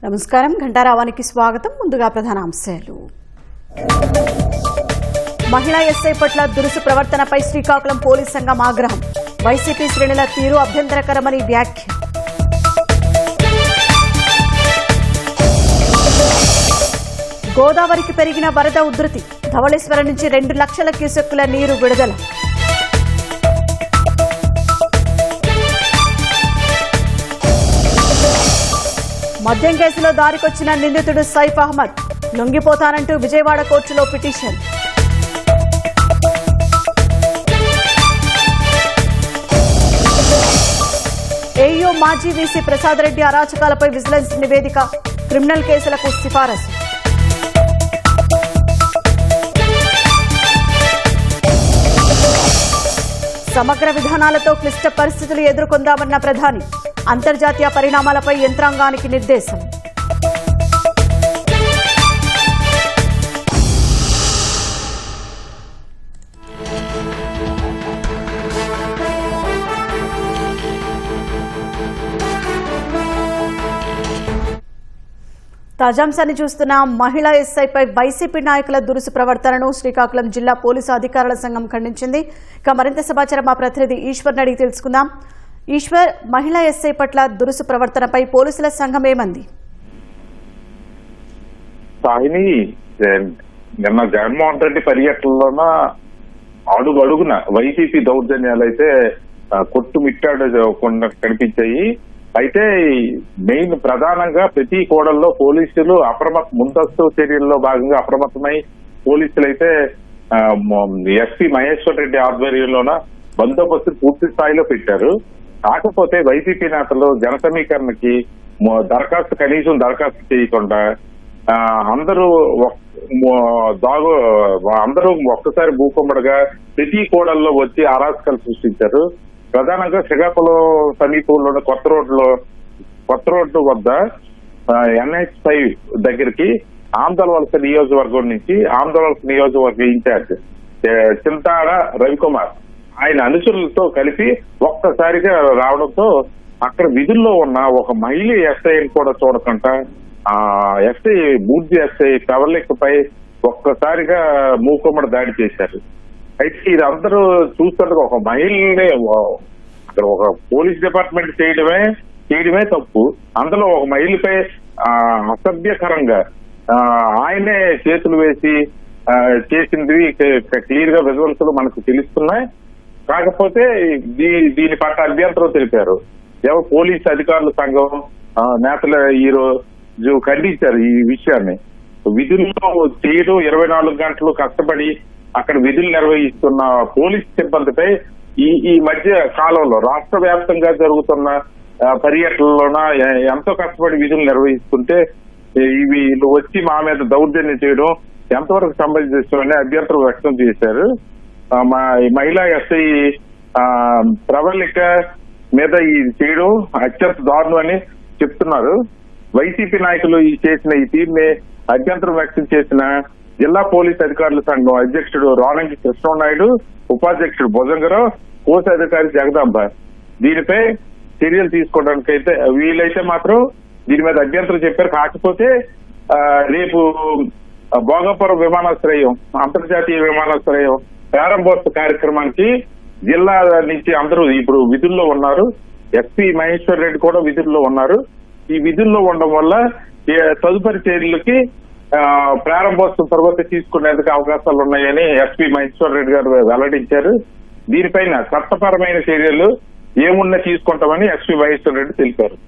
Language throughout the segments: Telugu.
నమస్కారం ఘంటారావానికి స్వాగతం. ముందుగా ప్రధాన అంశాలు. మహిళా ఎస్ఐ పట్ల దురుసు ప్రవర్తనపై శ్రీకాకుళం పోలీస్ సంఘం ఆగ్రహం. వైసీపీ శ్రేణుల తీరు అభ్యంతరకరమని వ్యాఖ్య. గోదావరికి పెరిగిన వరద ఉధృతి. ధవళేశ్వరం నుంచి 2 లక్షల క్యూసెక్కుల నీరు విడుదల. మద్యం కేసులో దారికొచ్చిన నిందితుడు సైఫ్ అహ్మద్. లొంగిపోతానంటూ విజయవాడ కోర్టులో పిటిషన్. ఏయూ మాజీ వీసీ ప్రసాద్ రెడ్డి అరాచకాలపై విజిలెన్స్ నివేదిక. క్రిమినల్ కేసులకు సిఫారసు. సమగ్ర విధానాలతో క్లిష్ట పరిస్థితులు ఎదుర్కొందామన్న ప్రధాని. అంతర్జాతీయ పరిణామాలపై యంత్రాంగానికి నిర్దేశం. తాజాంశాన్ని చూస్తున్న మహిళా ఎస్ఐపై వైసీపీ నాయకుల దురుసు ప్రవర్తనను శ్రీకాకుళం జిల్లా పోలీసు అధికారుల సంఘం ఖండించింది. ఇక మరింత సమాచారం మా ప్రతినిధి ఈశ్వర్ని అడిగి తెలుసుకుందాం. ఈశ్వర్, మహిళా ఎస్ఐ పట్ల దురుసు ప్రవర్తనపై పోలీసుల సంఘం ఏమంది? నిన్న జగన్మోహన్ రెడ్డి పర్యటనలోన అడుగున వైసీపీ దౌర్జన్యాలు అయితే కొట్టుమిట్టాడకుండా కనిపించాయి. అయితే మెయిన్ ప్రధానంగా ప్రతి కోడల్లో పోలీసులు ముందస్తు చర్యల్లో భాగంగా అప్రమత్తమై పోలీసులు అయితే ఎస్పీ మహేశ్వర్ రెడ్డి ఆధ్వర్యంలోన బందోబస్తు పూర్తి స్థాయిలో పెట్టారు. కాకపోతే వైసీపీ నేతలు జన సమీకరణకి కనీసం దరఖాస్తు చేయకుండా అందరూ ఒక్కసారి భూకంపడగా ప్రతి కోడల్లో వచ్చి అరాచకాలు సృష్టించారు. ప్రధానంగా శ్రీకాకుళం సమీపంలోని కొత్త రోడ్డు వద్ద NH5 దగ్గరికి ఆంధ్రవలస నియోజకవర్గం నుంచి ఆంధ్రవలస నియోజకవర్గ ఇన్ఛార్జ్ చింతాడ రవికుమార్ ఆయన అనుచరులతో కలిపి ఒక్కసారిగా రావడంతో అక్కడ విధుల్లో ఉన్న ఒక మహిళ ఎస్ఐని కూడా చూడకుండా ఎస్ఐ బూర్జీ ఎస్ఐ ప్రవళికపై ఒక్కసారిగా మూకుమ్మడి దాడి చేశారు. అయితే ఇది అందరూ చూస్తుండగా ఒక మహిళని అక్కడ ఒక పోలీస్ డిపార్ట్మెంట్ చేయడమే తప్పు. అందులో ఒక మహిళపై అసభ్యకరంగా ఆయనే చేతులు వేసి చేసింది క్లియర్ గా విజువల్స్ మనకు తెలుస్తున్నాయి. కాకపోతే దీని పట్ల అభ్యంతరం తెలిపారు. పోలీసు అధికారుల సంఘం నేతలు ఈ రోజు ఖండించారు ఈ విషయాన్ని. విధుల్లో చేయడం 24 గంటలు కష్టపడి అక్కడ విధులు నిర్వహిస్తున్న పోలీస్ సిబ్బందిపై ఈ మధ్య కాలంలో రాష్ట్ర వ్యాప్తంగా జరుగుతున్న పర్యటనలోన ఎంతో కష్టపడి విధులు నిర్వహిస్తుంటే వీళ్ళు వచ్చి మా మీద దౌర్జన్యం చేయడం ఎంతవరకు సంబంధించిన అభ్యంతరం వ్యక్తం చేశారు. మహిళా ఎస్ఐ ప్రవళిక మీద ఇది చేయడం అత్యంత దారుణం అని చెప్తున్నారు. వైసీపీ నాయకులు చేసిన ఈ తీరుని అభ్యంతరం వ్యక్తం చేసిన జిల్లా పోలీస్ అధికారుల సంఘం అధ్యక్షుడు రాణంగి కృష్ణనాయుడు, ఉపాధ్యక్షుడు భుజంగరావు, కోశాధికారి జగదాంబ దీనిపై చర్యలు తీసుకోవడానికి అయితే వీలైతే మాత్రం దీని మీద అభ్యంతరం చెప్పారు. కాకపోతే రేపు భోగాపురం విమానాశ్రయం అంతర్జాతీయ విమానాశ్రయం ప్రారంభోత్సవ కార్యక్రమానికి జిల్లా నుంచి అందరూ ఇప్పుడు విధుల్లో ఉన్నారు. ఎస్పీ మహేశ్వర్ రెడ్డి కూడా విధుల్లో ఉన్నారు. ఈ విధుల్లో ఉండడం వల్ల తదుపరి చర్యలకి ప్రారంభోత్సవం తర్వాత తీసుకునేందుకు అవకాశాలు ఉన్నాయని ఎస్పీ మహేశ్వర్ రెడ్డి గారు వెల్లడించారు. దీనిపైన చట్టపరమైన చర్యలు ఏమున్నా తీసుకుంటామని ఎస్పీ మహేశ్వర్ రెడ్డి తెలిపారు.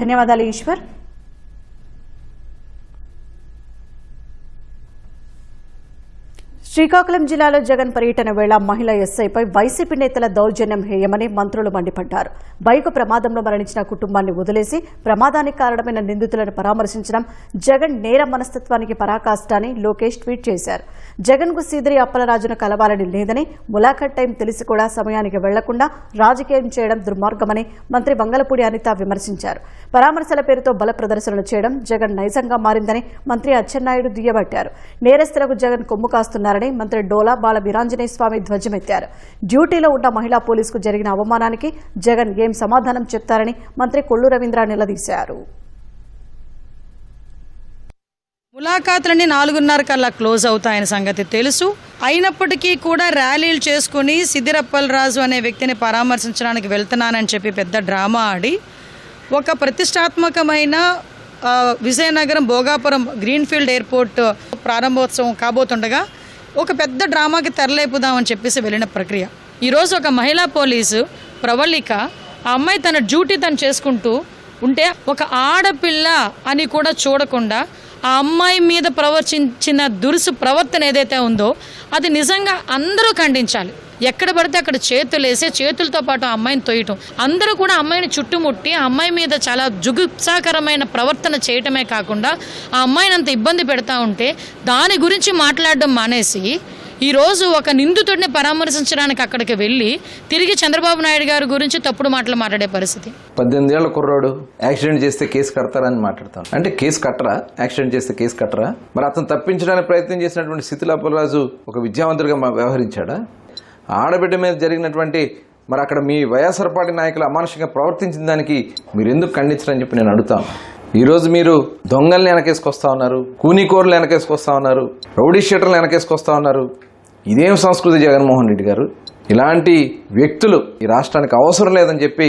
ధన్యవాదాలు ఈశ్వర్. శ్రీకాకుళం జిల్లాలో జగన్ పర్యటన వేళ మహిళా ఎస్ఐపై వైసీపీ నేతల దౌర్జన్యం హేయమని మంత్రులు మండిపడ్డారు. బైకు ప్రమాదంలో మరణించిన కుటుంబాన్ని వదిలేసి ప్రమాదానికి కారణమైన నిందితులను పరామర్శించడం జగన్ నేర మనస్తత్వానికి పరాకాష్ట అని లోకేష్ ట్వీట్ చేశారు. జగన్ కు సీదిరి అప్పలరాజును కలవాలని లేదని, ములాఖత్ టైం తెలిసి కూడా సమయానికి వెళ్లకుండా రాజకీయం చేయడం దుర్మార్గమని మంత్రి వంగలపూడి అనిత విమర్శించారు. పరామర్శల పేరుతో బల ప్రదర్శనలు చేయడం జగన్ నైజంగా మారిందని మంత్రి అచ్చెన్నాయుడు దుయ్యబట్టారు. నేరస్తులకు జగన్ కొమ్ము కాస్తున్నారని చేయాలని మంత్రి డోలా బాల వీరాంజనేయ స్వామి ధ్వజమెత్తారు. డ్యూటీలో ఉన్న మహిళా పోలీసుకు జరిగిన అవమానానికి జగన్ ఏం సమాధానం చెప్తారని మంత్రి కొల్లు రవీంద్ర నిలదీశారు. ములాఖాతులన్నీ 4:30 కల్లా క్లోజ్ అవుతాయనే సంగతి తెలుసు. అయినప్పటికీ కూడా ర్యాలీలు చేసుకుని సిద్దిరప్పలరాజు అనే వ్యక్తిని పరామర్శించడానికి వెళ్తున్నానని చెప్పి పెద్ద డ్రామా ఆడి ఒక ప్రతిష్టాత్మకమైన విజయనగరం భోగాపురం గ్రీన్ఫీల్డ్ ఎయిర్పోర్ట్ ప్రారంభోత్సవం కాబోతుండగా ఒక పెద్ద డ్రామాకి తెరలేపుదామని చెప్పేసి వెళ్ళిన ప్రక్రియ. ఈరోజు ఒక మహిళా పోలీసు ప్రవళిక ఆ అమ్మాయి తన డ్యూటీ తను చేసుకుంటూ ఉంటే ఒక ఆడపిల్ల అని కూడా చూడకుండా ఆ అమ్మాయి మీద ప్రవర్తించిన దురుసు ప్రవర్తన ఏదైతే ఉందో అది నిజంగా అందరూ ఖండించాలి. ఎక్కడ పడితే అక్కడ చేతులేసి చేతులతో పాటు ఆ అమ్మాయిని తొయ్యటం, అందరూ కూడా అమ్మాయిని చుట్టుముట్టి ఆ అమ్మాయి మీద చాలా జుగుప్సాకరమైన ప్రవర్తన చేయటమే కాకుండా ఆ అమ్మాయిని అంత ఇబ్బంది పెడతా ఉంటే దాని గురించి మాట్లాడడం మానేసి ఈరోజు ఒక నిందితుడిని పరామర్శించడానికి అక్కడికి వెళ్ళి తిరిగి చంద్రబాబు నాయుడు గారి గురించి తప్పుడు మాటలు మాట్లాడే పరిస్థితి. 18 ఏళ్ల కుర్రాడు యాక్సిడెంట్ చేస్తే కేసు కడతారని మాట్లాడతాను. అంటే కేసు కట్టరా? యాక్సిడెంట్ చేస్తే కేసు కట్టరా? మరి అతను తప్పించడానికి ప్రయత్నం చేసినటువంటి సిద్దిరప్పలరాజు ఒక విద్యావంతుడిగా వ్యవహరించాడా? ఆడబిడ్డ మీద జరిగినటువంటి మరి అక్కడ మీ వైఎస్ఆర్ పార్టీ నాయకులు అమానుషంగా ప్రవర్తించిన దానికి మీరు ఎందుకు ఖండించరని చెప్పి నేను అడుగుతాను. ఈరోజు మీరు దొంగల్ని వెనకేసుకొస్తా ఉన్నారు, కూనీకోర్లు వెనకేసుకొస్తా ఉన్నారు, రౌడీ షీటర్లు వెనకేసుకొస్తా ఉన్నారు. ఇదేం సంస్కృతి జగన్మోహన్ రెడ్డి గారు? ఇలాంటి వ్యక్తులు ఈ రాష్ట్రానికి అవసరం లేదని చెప్పి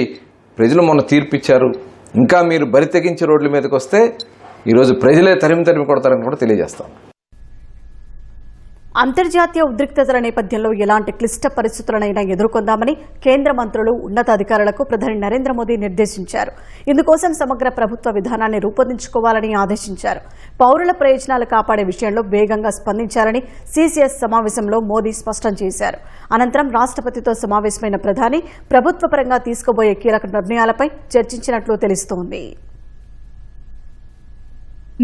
ప్రజలు మొన్న తీర్పిచ్చారు. ఇంకా మీరు బరి తెగించి రోడ్ల మీదకి వస్తే ఈరోజు ప్రజలే తరిమి కొడతారని కూడా తెలియజేస్తాం. అంతర్జాతీయ ఉద్రిక్తతల నేపథ్యంలో ఎలాంటి క్లిష్ట పరిస్థితులనైనా ఎదుర్కొందామని కేంద్ర మంత్రులు ఉన్నతాధికారులకు ప్రధాని నరేంద్ర మోదీ నిర్దేశించారు. ఇందుకోసం సమగ్ర ప్రభుత్వ విధానాన్ని రూపొందించుకోవాలని ఆదేశించారు. పౌరుల ప్రయోజనాలు కాపాడే విషయంలో వేగంగా స్పందించాలని సీసీఎస్ సమావేశంలో మోదీ స్పష్టం చేశారు. అనంతరం రాష్ట్రపతితో సమావేశమైన ప్రధాని ప్రభుత్వ పరంగా తీసుకోబోయే కీలక నిర్ణయాలపై చర్చించినట్లు తెలుస్తోంది.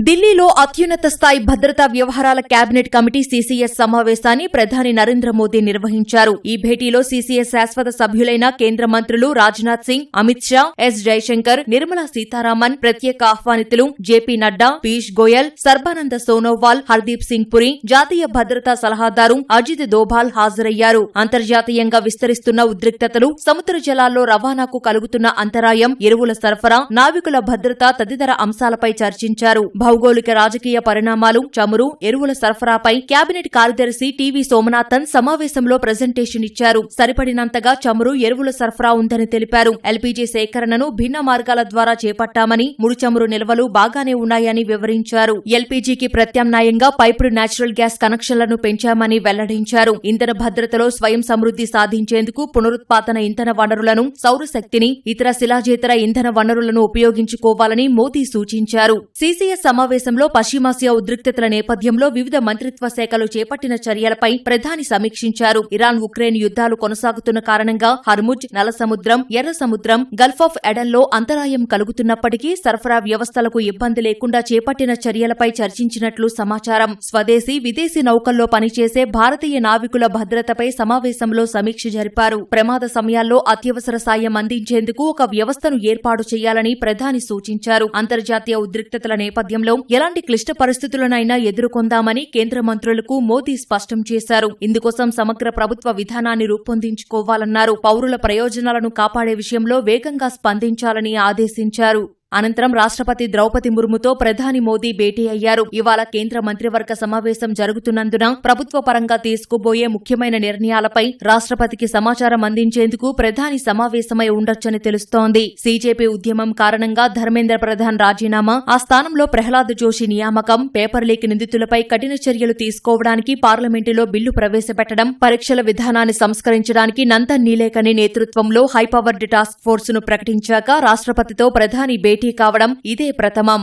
ఢిల్లీలో అత్యున్నత స్థాయి భద్రతా వ్యవహారాల కేబినెట్ కమిటీ సీసీఎస్ సమావేశాన్ని ప్రధాని నరేంద్ర మోదీ నిర్వహించారు. ఈ భేటీలో సీసీఎస్ శాశ్వత సభ్యులైన కేంద్ర మంత్రులు రాజ్నాథ్ సింగ్, అమిత్ షా, ఎస్ జైశంకర్, నిర్మలా సీతారామన్, ప్రత్యేక ఆహ్వానితులు జేపీ నడ్డా, పీయూష్ గోయల్, సర్బానంద సోనోవాల్, హర్దీప్ సింగ్ పురి, జాతీయ భద్రతా సలహాదారు అజిత్ దోభాల్ హాజరయ్యారు. అంతర్జాతీయంగా విస్తరిస్తున్న ఉద్రిక్తతలు, సముద్ర జలాల్లో రవాణాకు కలుగుతున్న అంతరాయం, ఎరువుల సరఫరా, నావికుల భద్రత తదితర అంశాలపై చర్చించారు. భౌగోళిక రాజకీయ పరిణామాలు, చమురు, ఎరువుల సరఫరాపై కేబినెట్ కార్యదర్శి టీవీ సోమనాథన్ సమావేశంలో ప్రజెంటేషన్ ఇచ్చారు. సరిపడినంతగా చమురు, ఎరువుల సరఫరా ఉందని తెలిపారు. ఎల్పీజీ సేకరణను భిన్న మార్గాల ద్వారా చేపట్టామని, ముడి చమురు నిల్వలు బాగానే ఉన్నాయని వివరించారు. ఎల్పీజీకి ప్రత్యామ్నాయంగా పైప్డ్ నేచురల్ గ్యాస్ కనెక్షన్లను పెంచామని వెల్లడించారు. ఇంధన భద్రతలో స్వయం సమృద్ది సాధించేందుకు పునరుత్పాదన ఇంధన వనరులను, సౌరశక్తిని, ఇతర శిలాజేతర ఇంధన వనరులను ఉపయోగించుకోవాలని మోదీ సూచించారు. సీసీఎస్ సమావేశంలో పశ్చిమాసియా ఉద్రిక్తతల నేపథ్యంలో వివిధ మంత్రిత్వ శాఖలు చేపట్టిన చర్యలపై ప్రధాని సమీక్షించారు. ఇరాన్ ఉక్రెయిన్ యుద్ధాలు కొనసాగుతున్న కారణంగా హర్ముజ్, నల్ల సముద్రం, ఎర్ర సముద్రం, గల్ఫ్ ఆఫ్ ఎడన్లో అంతరాయం కలుగుతున్నప్పటికీ సరఫరా వ్యవస్థలకు ఇబ్బంది లేకుండా చేపట్టిన చర్యలపై చర్చించినట్లు సమాచారం. స్వదేశీ, విదేశీ నౌకల్లో పనిచేసే భారతీయ నావికుల భద్రతపై సమావేశంలో సమీక్ష జరిపారు. ప్రమాద సమయాల్లో అత్యవసర సాయం అందించేందుకు ఒక వ్యవస్థను ఏర్పాటు చేయాలని ప్రధాని సూచించారు. అంతర్జాతీయ ఉద్రిక్తతల నేపథ్యంలో ఎలాంటి క్లిష్ట పరిస్థితులనైనా ఎదుర్కొందామని కేంద్ర మంత్రులకు మోదీ స్పష్టం చేశారు. ఇందుకోసం సమగ్ర ప్రభుత్వ విధానాన్ని రూపొందించుకోవాలన్నారు. పౌరుల ప్రయోజనాలను కాపాడే విషయంలో వేగంగా స్పందించాలని ఆదేశించారు. అనంతరం రాష్ట్రపతి ద్రౌపది ముర్ముతో ప్రధాని మోదీ భేటీ అయ్యారు. ఇవాళ కేంద్ర మంత్రివర్గ సమావేశం జరుగుతున్నందున ప్రభుత్వ పరంగా తీసుకోబోయే ముఖ్యమైన నిర్ణయాలపై రాష్ట్రపతికి సమాచారం అందించేందుకు ప్రధాని సమావేశమై ఉండొచ్చని తెలుస్తోంది. సీజేపీ ఉద్యమం కారణంగా ధర్మేంద్ర ప్రధాన్ రాజీనామా, ఆ స్థానంలో ప్రహ్లాద్ జోషి నియామకం, పేపర్ లీక్ నిందితులపై కఠిన చర్యలు తీసుకోవడానికి పార్లమెంటులో బిల్లు ప్రవేశపెట్టడం, పరీక్షల విధానాన్ని సంస్కరించడానికి నందన్ నీలేకని నేతృత్వంలో హైపవర్డ్ టాస్క్ ఫోర్స్ ను ప్రకటించాక రాష్ట్రపతితో ప్రధాని భేటీ కావడం ఇదే ప్రథమం.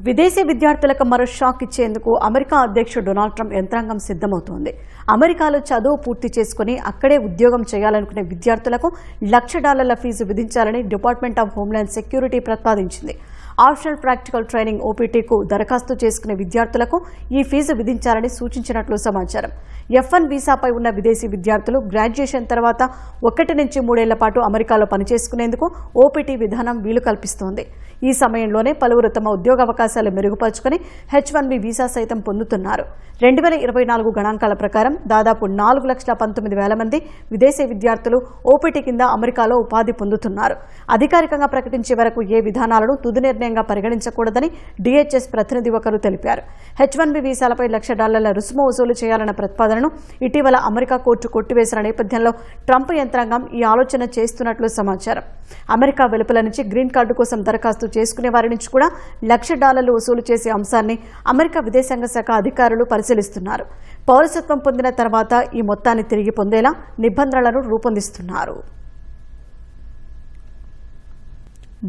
విదేశీ విద్యార్థులకు మరో షాక్ ఇచ్చేందుకు అమెరికా అధ్యక్షుడు డొనాల్డ్ ట్రంప్ యంత్రాంగం సిద్ధమవుతోంది. అమెరికాలో చదువు పూర్తి చేసుకుని అక్కడే ఉద్యోగం చేయాలనుకునే విద్యార్థులకు $1,00,000 ఫీజు విధించాలని డిపార్ట్మెంట్ ఆఫ్ హోంల్యాండ్ సెక్యూరిటీ ప్రతిపాదించింది. ఆప్షనల్ ప్రాక్టికల్ ట్రైనింగ్ ఓపీటీకు దరఖాస్తు చేసుకునే విద్యార్థులకు ఈ ఫీజు విధించాలని సూచించినట్లు సమాచారం. F1 వీసాపై ఉన్న విదేశీ విద్యార్థులు గ్రాడ్యుయేషన్ తర్వాత 1 నుంచి 3 ఏళ్ల పాటు అమెరికాలో పనిచేసుకునేందుకు ఓపీటీ విధానం వీలు కల్పిస్తోంది. ఈ సమయంలోనే పలువురు తమ ఉద్యోగావకాశాలు మెరుగుపరుచుకుని H1B వీసా సైతం పొందుతున్నారు. 2024 గణాంకాల ప్రకారం దాదాపు 4,19,000 మంది విదేశీ విద్యార్థులు ఓపీటీ కింద అమెరికాలో ఉపాధి పొందుతున్నారు. అధికారికంగా ప్రకటించే వరకు ఏ విధానాలను తుది నిర్ణయంగా పరిగణించకూడదని DHS ప్రతినిధి ఒకరు తెలిపారు. H1B వీసాలపై $1,00,000 రుసుము వసూలు చేయాలన్న ప్రతిపాదనను ఇటీవల అమెరికా కోర్టు కొట్టివేసిన నేపథ్యంలో ట్రంప్ యంత్రాంగం ఈ ఆలోచన చేస్తున్నట్లు సమాచారం. అమెరికా వెలుపల నుంచి గ్రీన్ కార్డు కోసం దరఖాస్తు చేసుకునే వారి నుంచి కూడా $1,00,000 వసూలు చేసే అంశాన్ని అమెరికా విదేశాంగ శాఖ అధికారులు పరిశీలిస్తున్నారు. పౌరసత్వం పొందిన తర్వాత ఈ మొత్తాన్ని తిరిగి పొందేలా నిబంధనలను రూపొందిస్తున్నారు.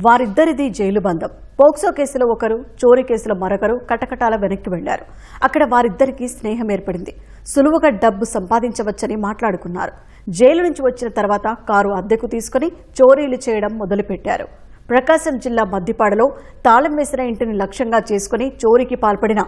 వారిద్దరిది జైలు బంధం. పోక్సో కేసులో ఒకరు, చోరీ కేసులో మరొకరు కటకటాల వెనక్కి వెళ్లారు. అక్కడ వారిద్దరికీ స్నేహం ఏర్పడింది. సులువుగా డబ్బు సంపాదించవచ్చని మాట్లాడుకున్నారు. జైలు నుంచి వచ్చిన తర్వాత కారు అద్దెకు తీసుకుని చోరీలు చేయడం మొదలుపెట్టారు. ప్రకాశం జిల్లా మద్దిపాడులో తాళం వేసిన ఇంటిని లక్ష్యంగా చేసుకుని చోరీకి పాల్పడిన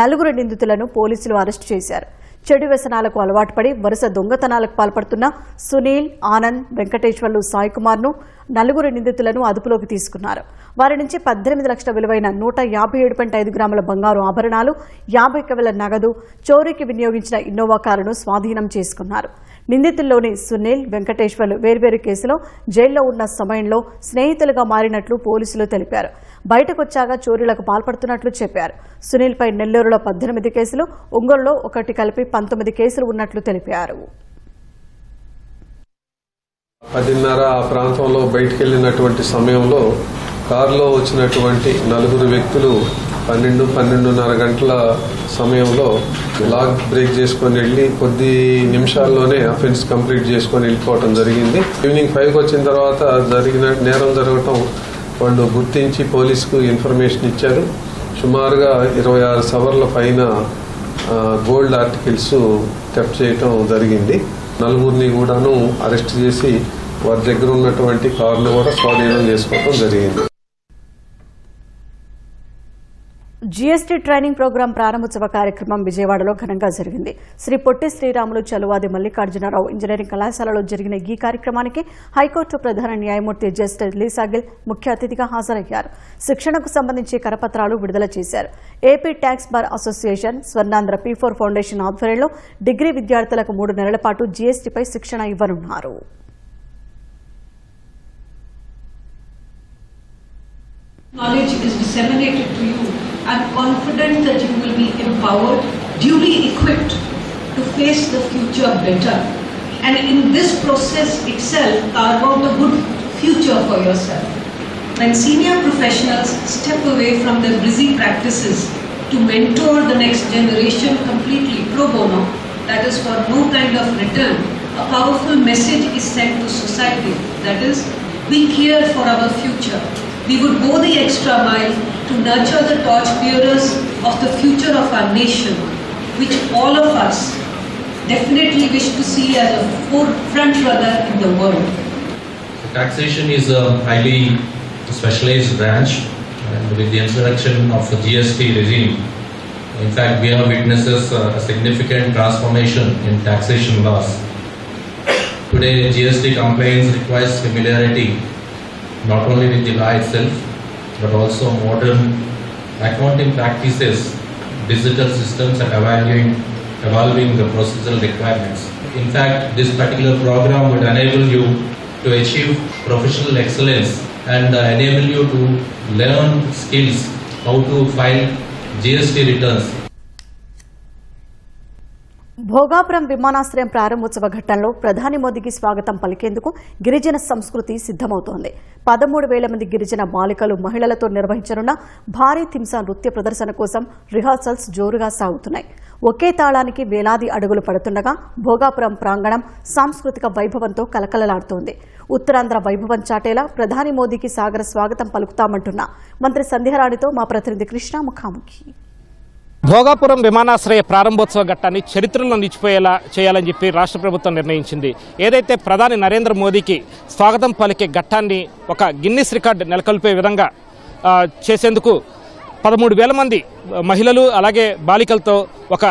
4 నిందితులను పోలీసులు అరెస్టు చేశారు. చెడు వ్యసనాలకు అలవాటు పడి వరుస దొంగతనాలకు పాల్పడుతున్న సునీల్, ఆనంద్, వెంకటేశ్వర్లు, సాయి కుమార్ను 4 నిందితులను అదుపులోకి తీసుకున్నారు. వారి నుంచి 18 లక్షల విలువైన 157.5 గ్రాముల బంగారు ఆభరణాలు, 50,000 నగదు, చోరీకి వినియోగించిన ఇన్నోవా కారును స్వాధీనం చేసుకున్నారు. నిందితుల్లోని సునీల్, వెంకటేశ్వర్లు వేర్వేరు కేసులో జైల్లో ఉన్న సమయంలో స్నేహితులుగా మారినట్లు పోలీసులు తెలిపారు. బయటకొచ్చాక చోరీలకు పాల్పడుతున్నట్లు చెప్పారు. సునీల్పై నెల్లూరులో 18 కేసులు, ఒంగోలులో 1 కలిపి 19 కేసులు ఉన్నట్లు తెలిపారు. 10:30 ఆ ప్రాంతంలో బయటికి వెళ్ళినటువంటి సమయంలో కారులో వచ్చినటువంటి 4 వ్యక్తులు 12-12:30 గంటల సమయంలో లాక్ బ్రేక్ చేసుకొని వెళ్ళి కొద్ది నిమిషాల్లోనే అఫెన్స్ కంప్లీట్ చేసుకొని వెళ్ళిపోవటం జరిగింది. ఈవినింగ్ 5కి వచ్చిన తర్వాత నేరం జరగటం వాళ్ళు గుర్తించి పోలీసుకు ఇన్ఫర్మేషన్ ఇచ్చారు. సుమారుగా 26 సవర్ల పైన గోల్డ్ ఆర్టికల్స్ థెఫ్ట్ చేయటం జరిగింది. 4 కూడాను అరెస్ట్ చేసి వారి దగ్గర ఉన్నటువంటి కార్ను కూడా స్వాధీనం చేసుకోవడం జరిగింది. జీఎస్టీ ట్రైనింగ్ ప్రోగ్రాం ప్రారంభోత్సవ కార్యక్రమం విజయవాడలో ఘనంగా జరిగింది. శ్రీ పొట్టి శ్రీరాములు చలువాది మల్లికార్జునరావు ఇంజనీరింగ్ కళాశాలలో జరిగిన ఈ కార్యక్రమానికి హైకోర్టు ప్రధాన న్యాయమూర్తి జస్టిస్ లీసాగిల్ ముఖ్య అతిథిగా హాజరయ్యారు. శిక్షణకు సంబంధించి కరపత్రాలు విడుదల చేశారు. AP tax bar association, Swarnandhra P4 foundation ఆధ్వర్యంలో డిగ్రీ విద్యార్థులకు 3 నెలల పాటు జీఎస్టీపై శిక్షణ ఇవ్వనున్నారు. Knowledge is disseminated to you. I'm confident that you will be empowered, duly equipped to face the future better. And in this process itself, carve out a good future for yourself. When senior professionals step away from their busy practices to mentor the next generation completely pro bono, that is for no kind of return, a powerful message is sent to society. That is, we care for our future. We would go the extra mile to nurture the torchbearers of the future of our nation, which all of us definitely wish to see as a front runner in the world. Taxation is a highly specialized branch, and with the introduction of the GST regime, in fact, we have witnessed a significant transformation in taxation laws. Today, GST compliance requires familiarity not only with the law itself, but also modern accounting practices, digital systems, and evaluating the procedural requirements. In fact, this particular program would enable you to achieve professional excellence and enable you to learn skills, how to file GST returns. Bhogapuram విమానాశ్రయం ప్రారంభోత్సవ ఘట్టంలో ప్రధాని మోదీకి స్వాగతం పలికేందుకు గిరిజన సంస్కృతి సిద్దమవుతోంది. 13,000 మంది గిరిజన బాలికలు, మహిళలతో నిర్వహించనున్న భారీ థింసా నృత్య ప్రదర్శన కోసం రిహార్సల్స్ జోరుగా సాగుతున్నాయి. ఒకే తాళానికి వేలాది అడుగులు పడుతుండగా భోగాపురం ప్రాంగణం సాంస్కృతిక వైభవంతో కలకలలాడుతోంది. ఉత్తరాంధ్ర వైభవం చాటేలా ప్రధాని మోదీకి సాగర స్వాగతం పలుకుతామంటున్న మంత్రి సంధ్యారాణితో మా ప్రతినిధి కృష్ణ ముఖాముఖి. భోగాపురం విమానాశ్రయ ప్రారంభోత్సవ ఘట్టాన్ని చరిత్రలో నిలిచిపోయేలా చేయాలని చెప్పి రాష్ట్ర ప్రభుత్వం నిర్ణయించింది. ఏదైతే ప్రధాని నరేంద్ర మోదీకి స్వాగతం పలికే ఘట్టాన్ని ఒక గిన్నిస్ రికార్డు నెలకొల్పే విధంగా చేసేందుకు 13,000 మంది మహిళలు అలాగే బాలికలతో ఒక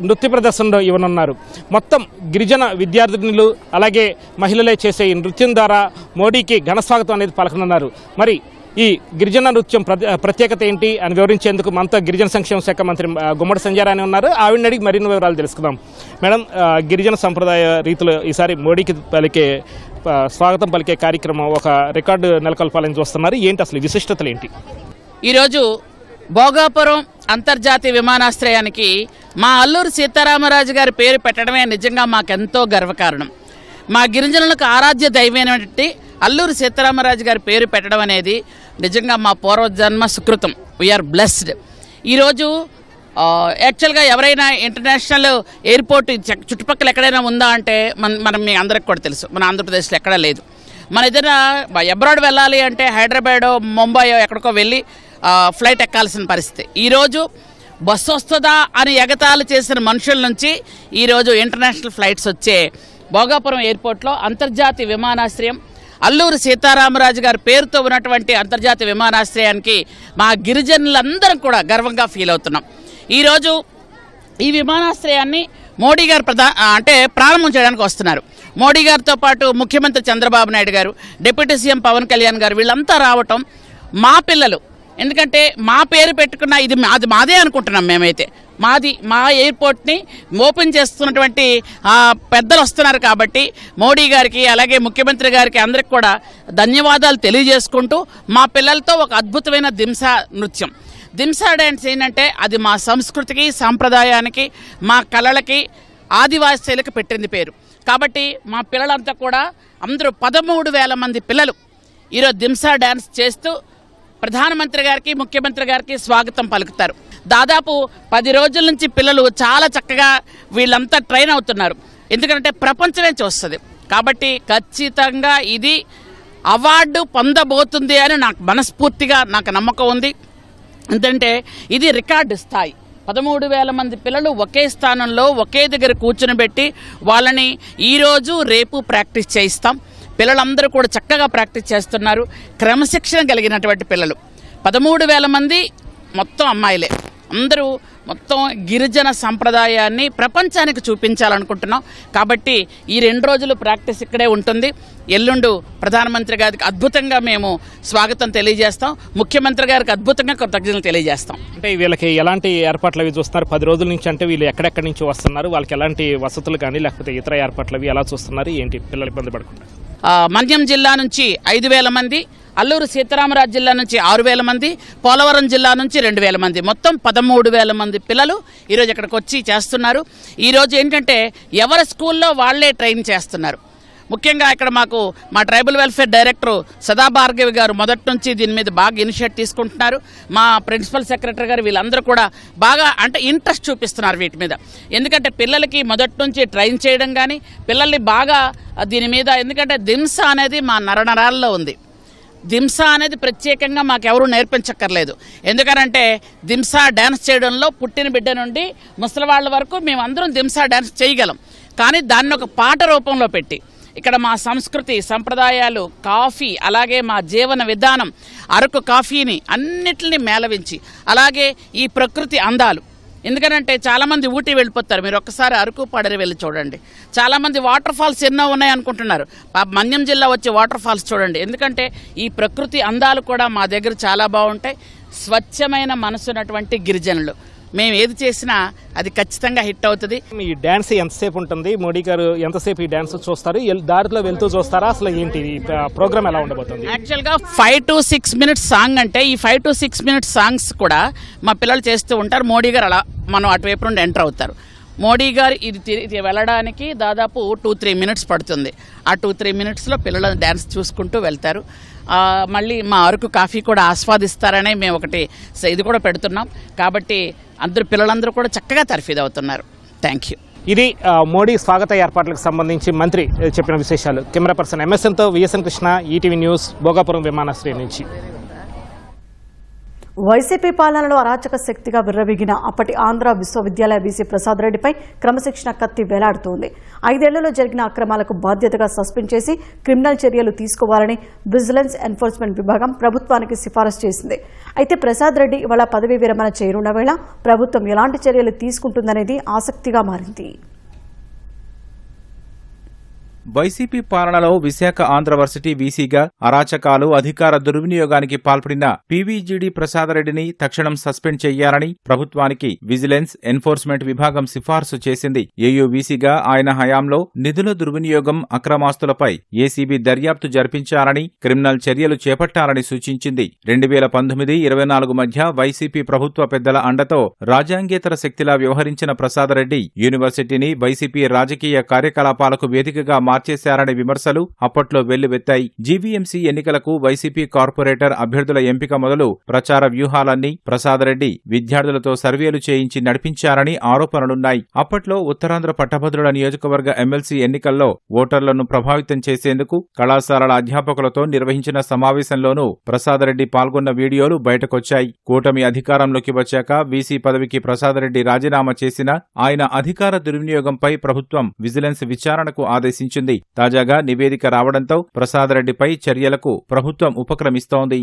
నృత్య ప్రదర్శనలో ఇవ్వనున్నారు. మొత్తం గిరిజన విద్యార్థినులు అలాగే మహిళలే చేసే ఈ నృత్యం ద్వారా మోడీకి ఘనస్వాగతం అనేది పలకనున్నారు. మరి ఈ గిరిజన నృత్యం ప్రత్యేకత ఏంటి అని వివరించేందుకు మనతో గిరిజన సంక్షేమ శాఖ మంత్రి గుమ్మడి సంజయ్ రాణి ఉన్నారు. ఆవిడని అడిగి మరిన్ని వివరాలు తెలుసుకుందాం. మేడం, గిరిజన సంప్రదాయ రీతిలో ఈసారి మోడీకి స్వాగతం పలికే కార్యక్రమం ఒక రికార్డు నెలకొల్పాలని చూస్తున్నారు. ఏంటి అసలు విశిష్టతలు ఏంటి? ఈరోజు భోగాపురం అంతర్జాతీయ విమానాశ్రయానికి మా అల్లూరు సీతారామరాజు గారి పేరు పెట్టడమే నిజంగా మాకెంతో గర్వకారణం. మా గిరిజనులకు ఆరాధ్య దైవమైనటువంటి అల్లూరు సీతారామరాజు గారి పేరు పెట్టడం అనేది నిజంగా మా పూర్వజన్మ సుకృతం. We are blessed. ఈరోజు యాక్చువల్గా ఎవరైనా ఇంటర్నేషనల్ ఎయిర్పోర్ట్ చుట్టుపక్కల ఎక్కడైనా ఉందా అంటే మనం మీ అందరికి కూడా తెలుసు, మన ఆంధ్రప్రదేశ్లో ఎక్కడా లేదు. మన ఏదైనా అబ్రాడ్ వెళ్ళాలి అంటే హైదరాబాదో ముంబయో ఎక్కడికో వెళ్ళి ఫ్లైట్ ఎక్కాల్సిన పరిస్థితి. ఈరోజు బస్సు వస్తుందా అని ఎగతాళి చేసిన మనుషుల నుంచి ఈరోజు ఇంటర్నేషనల్ ఫ్లైట్స్ వచ్చే భోగాపురం ఎయిర్పోర్ట్లో అంతర్జాతీయ విమానాశ్రయం, అల్లూరు సీతారామరాజు గారి పేరుతో ఉన్నటువంటి అంతర్జాతీయ విమానాశ్రయానికి మా గిరిజనులందరం కూడా గర్వంగా ఫీల్ అవుతున్నాం. ఈరోజు ఈ విమానాశ్రయాన్ని మోడీ గారు ప్రారంభం చేయడానికి వస్తున్నారు. మోడీ గారితో పాటు ముఖ్యమంత్రి చంద్రబాబు నాయుడు గారు, డిప్యూటీ సీఎం పవన్ కళ్యాణ్ గారు వీళ్ళంతా రావటం మా పిల్లలు, ఎందుకంటే మా పేరు పెట్టుకున్న ఇది మాదే అనుకుంటున్నాం మేమైతే. మా ఎయిర్పోర్ట్ని ఓపెన్ చేస్తున్నటువంటి పెద్దలు వస్తున్నారు కాబట్టి మోడీ గారికి అలాగే ముఖ్యమంత్రి గారికి అందరికి కూడా ధన్యవాదాలు తెలియజేసుకుంటూ మా పిల్లలతో ఒక అద్భుతమైన దింసా నృత్యం, దింసా డ్యాన్స్ ఏంటంటే అది మా సంస్కృతికి సాంప్రదాయానికి మా కళలకి ఆదివాసీలకు పెట్టింది పేరు. కాబట్టి మా పిల్లలంతా కూడా అందరూ 13,000 మంది పిల్లలు ఈరోజు దింసా డ్యాన్స్ చేస్తూ ప్రధానమంత్రి గారికి ముఖ్యమంత్రి గారికి స్వాగతం పలుకుతారు. దాదాపు 10 రోజుల నుంచి పిల్లలు చాలా చక్కగా వీళ్ళంతా ట్రైన్ అవుతున్నారు. ఎందుకంటే ప్రపంచమే చూస్తుంది కాబట్టి ఖచ్చితంగా ఇది అవార్డు పొందబోతుంది అని నాకు మనస్ఫూర్తిగా నాకు నమ్మకం ఉంది. ఎందుకంటే ఇది రికార్డు స్థాయి. 13,000 మంది పిల్లలు ఒకే స్థానంలో ఒకే దగ్గర కూర్చుని పెట్టి వాళ్ళని ఈరోజు రేపు ప్రాక్టీస్ చేయిస్తాం. పిల్లలందరూ కూడా చక్కగా ప్రాక్టీస్ చేస్తున్నారు. క్రమశిక్షణ కలిగినటువంటి పిల్లలు 13,000 మంది మొత్తం అమ్మాయిలే. అందరూ మొత్తం గిరిజన సంప్రదాయాన్ని ప్రపంచానికి చూపించాలనుకుంటున్నాం. కాబట్టి ఈ 2 రోజులు ప్రాక్టీస్ ఇక్కడే ఉంటుంది. ఎల్లుండు ప్రధానమంత్రి గారికి అద్భుతంగా మేము స్వాగతం తెలియజేస్తాం. ముఖ్యమంత్రి గారికి అద్భుతంగా కృతజ్ఞతలు తెలియజేస్తాం. అంటే వీళ్ళకి ఎలాంటి ఏర్పాట్లు అవి చూస్తున్నారు? 10 రోజుల నుంచి అంటే వీళ్ళు ఎక్కడెక్కడి నుంచి వస్తున్నారు? వాళ్ళకి ఎలాంటి వసతులు కానీ లేకపోతే ఇతర ఏర్పాట్లు అవి ఎలా చూస్తున్నారు? ఏంటి పిల్లలు ఇబ్బంది పడకుండా? మన్యం జిల్లా నుంచి 5,000 మంది, అల్లూరు సీతారామరాజు జిల్లా నుంచి 6,000 మంది, పోలవరం జిల్లా నుంచి 2,000 మంది, మొత్తం 13,000 మంది పిల్లలు ఈరోజు ఇక్కడికి వచ్చి చేస్తున్నారు. ఈరోజు ఏంటంటే ఎవరి స్కూల్లో వాళ్లే ట్రైన్ చేస్తున్నారు. ముఖ్యంగా ఇక్కడ మా ట్రైబల్ వెల్ఫేర్ డైరెక్టర్ సదాభార్గవి గారు మొదటి నుంచి దీని మీద బాగా ఇనిషియేట్ తీసుకుంటున్నారు. మా ప్రిన్సిపల్ సెక్రటరీ గారు వీళ్ళందరూ కూడా బాగా ఇంట్రెస్ట్ చూపిస్తున్నారు వీటి మీద. ఎందుకంటే పిల్లలకి మొదటి నుంచి ట్రైన్ చేయడం కానీ పిల్లల్ని బాగా దీని మీద, ఎందుకంటే దింసా అనేది మా నరనరాల్లో ఉంది. దింసా అనేది ప్రత్యేకంగా మాకెవరూ నేర్పించక్కర్లేదు. ఎందుకనంటే దింసా డ్యాన్స్ చేయడంలో పుట్టిన బిడ్డ నుండి ముసలివాళ్ళ వరకు మేమందరం దింసా డ్యాన్స్ చేయగలం. కానీ దాన్ని ఒక పాట రూపంలో పెట్టి ఇక్కడ మా సంస్కృతి సంప్రదాయాలు, కాఫీ, అలాగే మా జీవన విధానం, అరకు కాఫీని అన్నిటిని మేళవించి, అలాగే ఈ ప్రకృతి అందాలు. ఎందుకంటే చాలామంది ఊటీ వెళ్ళిపోతారు. మీరు ఒక్కసారి అరకు పడరి వెళ్ళి చూడండి. చాలామంది వాటర్ ఫాల్స్ ఎన్నో ఉన్నాయి అనుకుంటున్నారు. మన్యం జిల్లా వచ్చే వాటర్ ఫాల్స్ చూడండి. ఎందుకంటే ఈ ప్రకృతి అందాలు కూడా మా దగ్గర చాలా బాగుంటాయి. స్వచ్ఛమైన మనసున్నటువంటి గిరిజనులు. మేము ఏది చేసినా అది ఖచ్చితంగా హిట్ అవుతుంది. ఈ డ్యాన్స్ ఎంతసేపు ఉంటుంది? మోడీ గారు ఎంతసేపు ఈ డ్యాన్స్ చూస్తారు? దారిలో వెళ్తూ చూస్తారా? అసలు ఏంటి ప్రోగ్రామ్ ఎలా ఉండబోతుంది? యాక్చువల్గా 5 to 6 minutes సాంగ్ అంటే ఈ 5 to 6 minutes సాంగ్స్ కూడా మా పిల్లలు చేస్తూ ఉంటారు. మోడీ గారు అలా మనం అటువైపు నుండి ఎంటర్ అవుతారు. మోడీ గారు ఇది వెళ్ళడానికి దాదాపు 2-3 minutes పడుతుంది. ఆ 2-3 minutesలో పిల్లలు డ్యాన్స్ చూసుకుంటూ వెళ్తారు. మళ్ళీ మా అరకు కాఫీ కూడా ఆస్వాదిస్తారనే మేము ఒకటి ఇది కూడా పెడుతున్నాం. కాబట్టి పిల్లలందరూ కూడా చక్కగా తర్ఫీదు అవుతున్నారు. Thank you. ఇది మోడీ స్వాగత ఏర్పాట్లకు సంబంధించి మంత్రి చెప్పిన విశేషాలు. కెమెరా పర్సన్ ఎంఎస్ఎన్తో VSN Krishna, ETV news, Bhogapuram విమానాశ్రయం నుంచి. వైసీపీ పాలనలో అరాచక శక్తిగా విర్రవీగిన అప్పటి ఆంధ్ర విశ్వవిద్యాలయ వీసీ ప్రసాద్ రెడ్డిపై క్రమశిక్షణ కత్తి వేలాడుతోంది. 5 ఏళ్లలో జరిగిన అక్రమాలకు బాధ్యతగా సస్పెండ్ చేసి క్రిమినల్ చర్యలు తీసుకోవాలని విజిలెన్స్ ఎన్ఫోర్స్మెంట్ విభాగం ప్రభుత్వానికి సిఫారసు చేసింది. అయితే ప్రసాద్ రెడ్డి ఇవాళ పదవీ విరమణ చేరున్న వేళ ప్రభుత్వం ఎలాంటి చర్యలు తీసుకుంటుందనేది ఆసక్తిగా మారింది. వైసీపీ పాలనలో విశాఖ ఆంధ్రవర్సిటీ వీసీగా అరాచకాలు, అధికార దుర్వినియోగానికి పాల్పడిన పీవీజీడీ ప్రసాదరెడ్డిని తక్షణం సస్పెండ్ చేయాలని ప్రభుత్వానికి విజిలెన్స్ ఎన్ఫోర్స్మెంట్ విభాగం సిఫార్సు చేసింది. ఏయూ వీసీగా ఆయన హయాంలో నిధుల దుర్వినియోగం, అక్రమాస్తులపై ఏసీబీ దర్యాప్తు జరిపించాలని, క్రిమినల్ చర్యలు చేపట్టాలని సూచించింది. 2019-24 మధ్య వైసీపీ ప్రభుత్వ పెద్దల అండతో రాజ్యాంగేతర శక్తిలా వ్యవహరించిన ప్రసాదరెడ్డి యూనివర్సిటీని వైసీపీ రాజకీయ కార్యకలాపాలకు వేదికగా మార్చేశారనే విమర్శలు అప్పట్లో వెల్లువెత్తాయి. జీవీఎంసీ ఎన్నికలకు వైసీపీ కార్పొరేటర్ అభ్యర్థుల ఎంపిక మొదలు ప్రచార వ్యూహాలన్నీ ప్రసాదరెడ్డి విద్యార్థులతో సర్వేలు చేయించి నడిపించారని ఆరోపణలున్నాయి. అప్పట్లో ఉత్తరాంధ్ర పట్టభద్రుల నియోజకవర్గ ఎమ్మెల్సీ ఎన్నికల్లో ఓటర్లను ప్రభావితం చేసేందుకు కళాశాలల అధ్యాపకులతో నిర్వహించిన సమావేశంలోనూ ప్రసాదరెడ్డి పాల్గొన్న వీడియోలు బయటకొచ్చాయి. కూటమి అధికారంలోకి వచ్చాక వీసీ పదవికి ప్రసాదరెడ్డి రాజీనామా చేసినా ఆయన అధికార దుర్వినియోగంపై ప్రభుత్వం విజిలెన్స్ విచారణకు ఆదేశించింది. తాజాగా నివేదిక రావడంతో ప్రసాదరెడ్డిపై చర్యలకు ప్రభుత్వం ఉపక్రమిస్తోంది.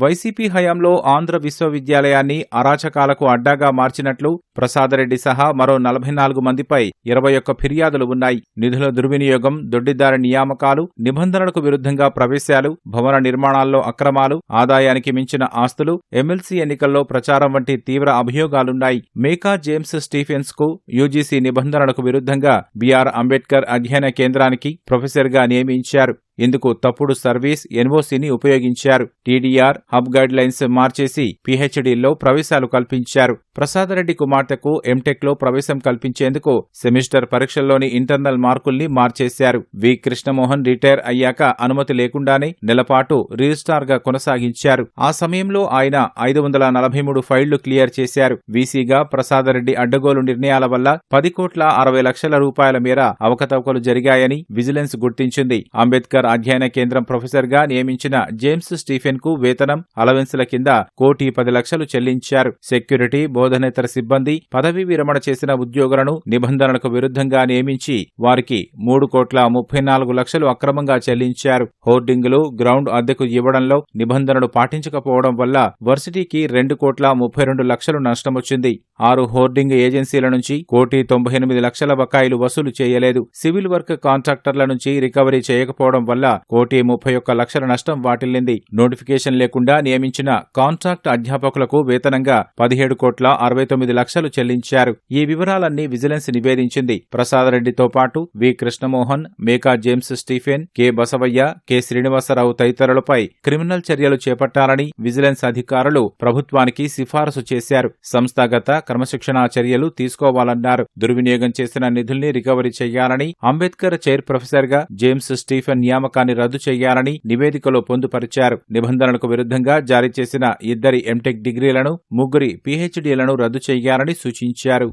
వైసీపీ హయాంలో ఆంధ్ర విశ్వవిద్యాలయాన్ని అరాచకాలకు అడ్డాగా మార్చినట్లు ప్రసాదరెడ్డి సహా మరో 44 మందిపై 21 ఫిర్యాదులు ఉన్నాయి. నిధుల దుర్వినియోగం, దొడ్డిదారి నియామకాలు, నిబంధనలకు విరుద్ధంగా ప్రవేశాలు, భవన నిర్మాణాల్లో అక్రమాలు, ఆదాయానికి మించిన ఆస్తులు, ఎమ్మెల్సీ ఎన్నికల్లో ప్రచారం వంటి తీవ్ర అభియోగాలున్నాయి. మేకా జేమ్స్ స్టీఫెన్స్ కు యూజీసీ నిబంధనలకు విరుద్ధంగా బీఆర్ అంబేద్కర్ అధ్యయన కేంద్రానికి ప్రొఫెసర్గా నియమించారు. ఇందుకు తప్పుడు సర్వీస్ ఎన్ఓసీని ఉపయోగించారు. టీడీఆర్ హబ్ గైడ్ లైన్స్ మార్చేసి పీహెచ్డీల్లో ప్రవేశాలు కల్పించారు. ప్రసాదరెడ్డి కుమార్తెకు ఎంటెక్లో ప్రవేశం కల్పించేందుకు సెమిస్టర్ పరీక్షల్లోని ఇంటర్నల్ మార్కుల్ని మార్చేశారు. వి కృష్ణమోహన్ రిటైర్ అయ్యాక అనుమతి లేకుండానే నెలపాటు రిజిస్ట్రార్గా కొనసాగించారు. ఆ సమయంలో ఆయన 543 ఫైళ్లు క్లియర్ చేశారు. వీసీగా ప్రసాదరెడ్డి అడ్డగోలు నిర్ణయాల వల్ల 10,60,00,000 రూపాయల మేర అవకతవకలు జరిగాయని విజిలెన్స్ గుర్తించింది. అంబేద్కర్ అధ్యయన కేంద్రం ప్రొఫెసర్గా నియమించిన జేమ్స్ స్టీఫెన్ కు వేతనం, అలవెన్సుల కింద 1,10,00,000 చెల్లించారు. సెక్యూరిటీ, బోధనేతర సిబ్బంది, పదవీ విరమణ చేసిన ఉద్యోగులను నిబంధనలకు విరుద్ధంగా నియమించి వారికి 3,34,00,000 అక్రమంగా చెల్లించారు. హోర్డింగులు, గ్రౌండ్ అద్దెకు ఇవ్వడంలో నిబంధనలు పాటించకపోవడం వల్ల వర్సిటీకి 2,32,00,000 నష్టమొచ్చింది. 6 హోర్డింగ్ ఏజెన్సీల నుంచి 1,98,00,000 బకాయిలు వసూలు చేయలేదు. సివిల్ వర్క్ కాంట్రాక్టర్ల నుంచి రికవరీ చేయకపోవడం వల్ల 1,31,00,000 నష్టం వాటిల్లింది. నోటిఫికేషన్ లేకుండా నియమించిన కాంట్రాక్ట్ అధ్యాపకులకు వేతనంగా 17,69,00,000 చెల్లించారు. ఈ వివరాలన్నీ విజిలెన్స్ నివేదించింది. ప్రసాదరెడ్డితో పాటు V Krishnamohan, Meka James Stephen, K Basavayya, K Srinivasarao తదితరులపై క్రిమినల్ చర్యలు చేపట్టాలని విజిలెన్స్ అధికారులు ప్రభుత్వానికి సిఫారసు చేశారు. సంస్థాగత క్రమశిక్షణా చర్యలు తీసుకోవాలన్నారు. దుర్వినియోగం చేసిన నిధుల్ని రికవరీ చేయాలని, అంబేద్కర్ చైర్ ప్రొఫెసర్గా జేమ్స్ స్టీఫెన్ నియామకాన్ని రద్దు చేయాలని నివేదికలో పొందుపరిచారు. నిబంధనలకు విరుద్ధంగా జారీ చేసిన 2 ఎంటెక్ డిగ్రీలను, 3 పీహెచ్డీలను రద్దు చేయాలని సూచించారు.